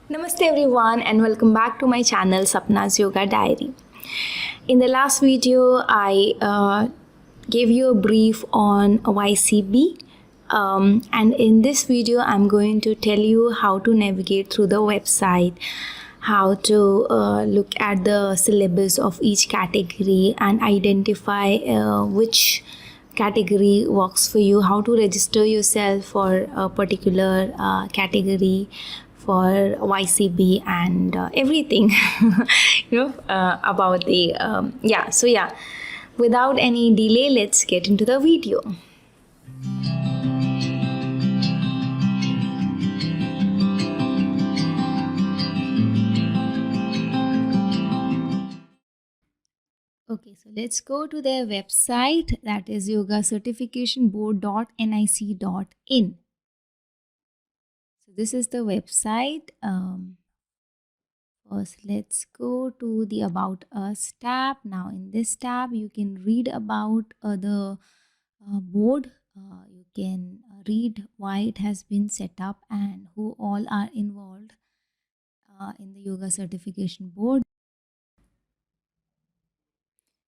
Namaste everyone and welcome back to my channel Sapna's Yoga Diary. In the last video, I gave you a brief on YCB, and in this video, I'm going to tell you how to navigate through the website, how to look at the syllabus of each category and identify which category works for you, how to register yourself for a particular category for YCB and everything about the without any delay, let's get into the video. Okay, so let's go to their website, that is yogacertificationboard.nic.in. So this is the website. First, let's go to the About Us tab. Now, in this tab, you can read about the board. You can read why it has been set up and who all are involved in the Yoga Certification Board.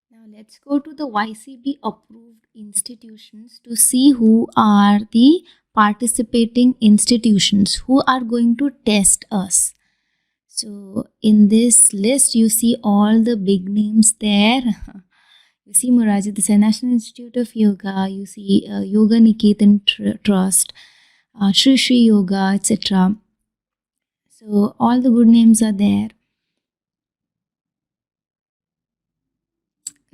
Now, let's go to the YCB approved institutions to see who are the participating institutions who are going to test us. So in this list, you see all the big names there. You see Moraji Desai National Institute of Yoga, you see Yoga Niketan Trust, Shri Shri Yoga, etc. So all the good names are there.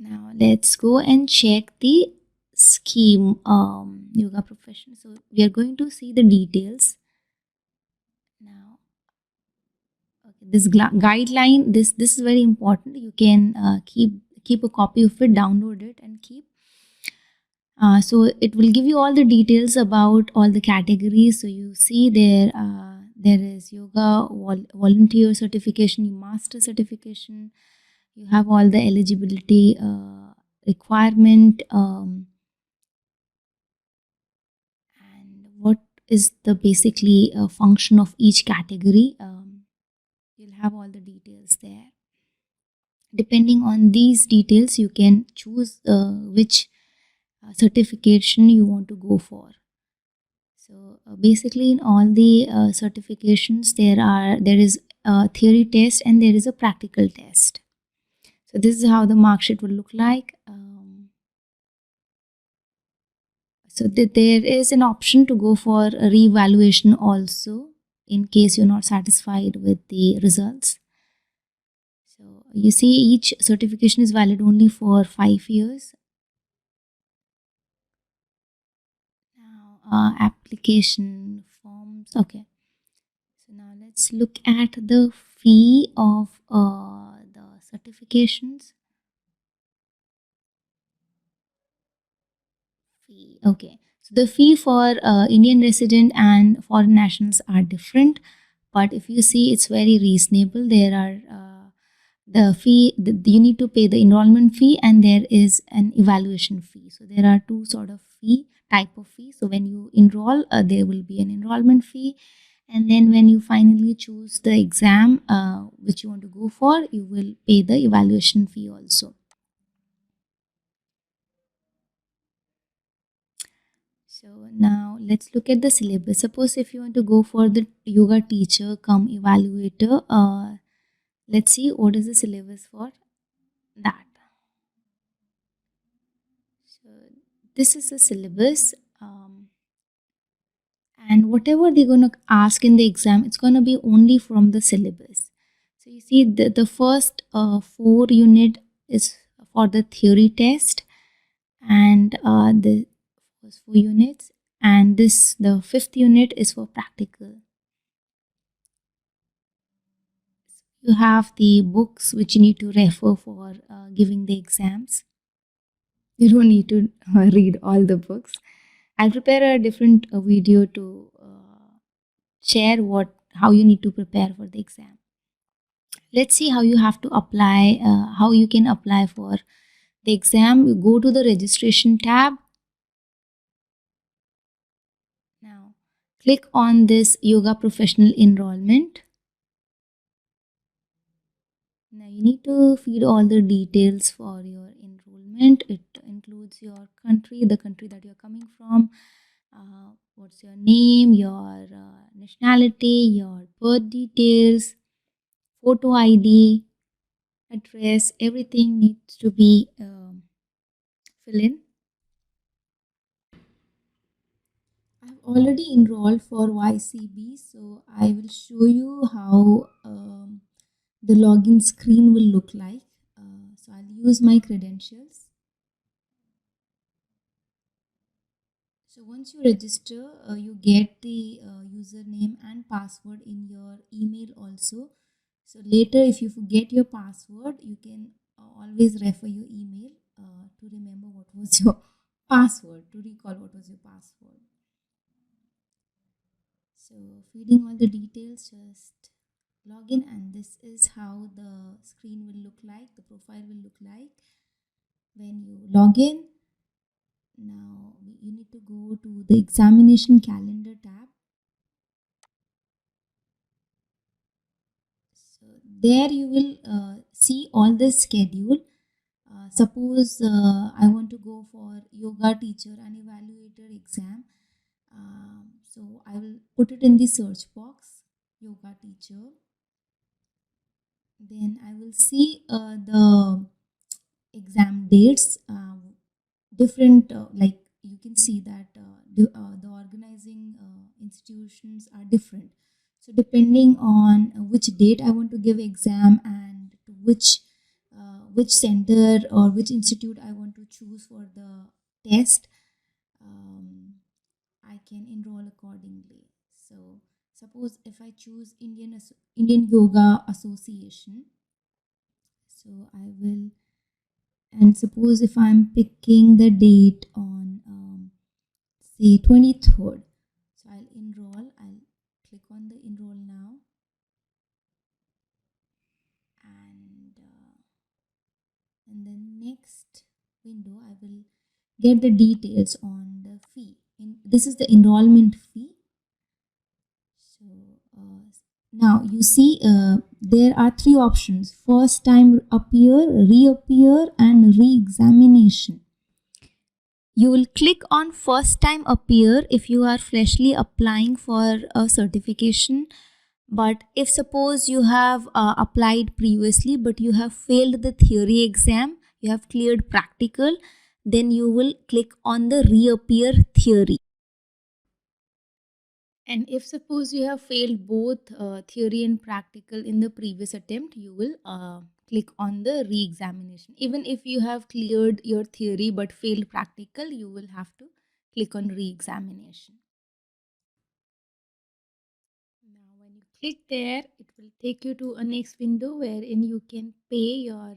Now let's go and check the scheme yoga profession. So we are going to see the details. Now this guideline, this is very important. You can keep a copy of it, download it and keep. So it will give you all the details about all the categories. So you see there is yoga volunteer certification, master certification. You have all the eligibility requirement and what is the basically function of each category. You'll have all the details there. Depending on these details, you can choose which certification you want to go for. So basically, in all the certifications, there is a theory test and there is a practical test. So this is how the mark sheet will look like. So there is an option to go for a re-evaluation also in case you're not satisfied with the results. So you see each certification is valid only for 5 years. Now application forms. Okay. So now let's look at the fee of the certifications. Okay, so the fee for Indian resident and foreign nationals are different, but if you see, it's very reasonable. There are the fee, you need to pay the enrollment fee and there is an evaluation fee. So there are two sort of type of fee. So when you enroll, there will be an enrollment fee, and then when you finally choose the exam which you want to go for, you will pay the evaluation fee also. So now let's look at the syllabus. Suppose if you want to go for the yoga teacher come evaluator, let's see what is the syllabus for that. So this is the syllabus, and whatever they're going to ask in the exam, it's going to be only from the syllabus. So you see the first 4 unit is for the theory test, and the first 4 units, and the 5th unit is for practical. You have the books which you need to refer for giving the exams. You don't need to read all the books. I'll prepare a different video to share how you need to prepare for the exam. Let's see how you have to apply, how you can apply for the exam. You go to the registration tab. Now click on this yoga professional enrollment. Now you need to feed all the details for your enrollment. It includes your country, the country that you're coming from, what's your name, your nationality, your birth details, photo ID, address, everything needs to be filled in. I've already enrolled for YCB, so I will show you how the login screen will look like. So I'll use my credentials. So once you register, you get the username and password in your email also. So later, if you forget your password, you can always refer your email to remember what was your password, to recall what was your password. So feeding all the details, just log in, and this is how the screen will look like, the profile will look like when you log in. Now you need to go to the examination calendar tab. So there you will see all the schedule. Suppose I want to go for yoga teacher and evaluator exam. So I will put it in the search box, yoga teacher. Then I will see the exam dates, different, like you can see that the organizing institutions are different. So depending on which date I want to give exam and to which center or which institute I want to choose for the test, I can enroll accordingly. So suppose if I choose Indian Yoga Association, so I will, and suppose if I'm picking the date on say 23rd, so I'll enroll. I'll click on the enroll now, and in the next window I will get the details on the fee. This is the enrollment fee. So now you see there are three options: first time appear, reappear, and re-examination. You will click on first time appear if you are freshly applying for a certification. But if suppose you have applied previously but you have failed the theory exam, you have cleared practical, then you will click on the reappear theory. And if suppose you have failed both theory and practical in the previous attempt, you will click on the re-examination. Even if you have cleared your theory but failed practical, you will have to click on re-examination. Now when you click there, it will take you to a next window wherein you can pay your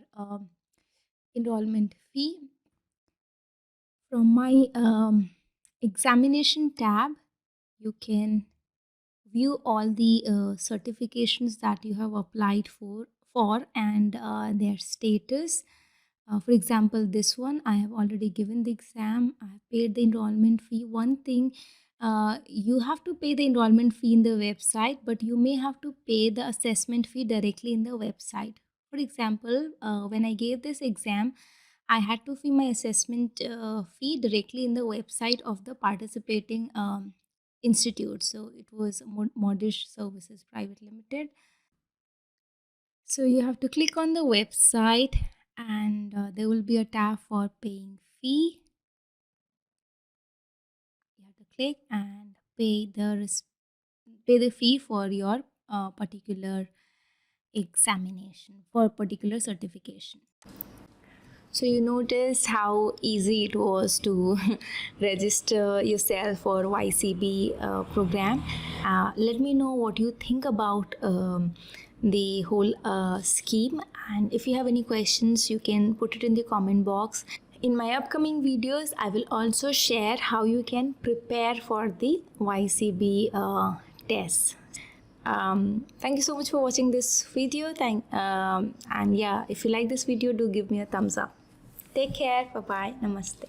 enrollment fee. From my examination tab, you can view all the certifications that you have applied for and their status. For example, this one I have already given the exam, I have paid the enrollment fee. One thing, you have to pay the enrollment fee in the website, but you may have to pay the assessment fee directly in the website. For example, when I gave this exam, I had to pay my assessment fee directly in the website of the participating institute. So it was Modish Services Private Limited. So you have to click on the website, and there will be a tab for paying fee. You have to click and pay the fee for your particular examination, for particular certification. So you notice how easy it was to register yourself for YCB program. Let me know what you think about the whole scheme, and if you have any questions, you can put it in the comment box. In my upcoming videos, I will also share how you can prepare for the YCB test. Thank you so much for watching this video. And yeah, if you like this video, do give me a thumbs up. Take care. Bye bye. Namaste.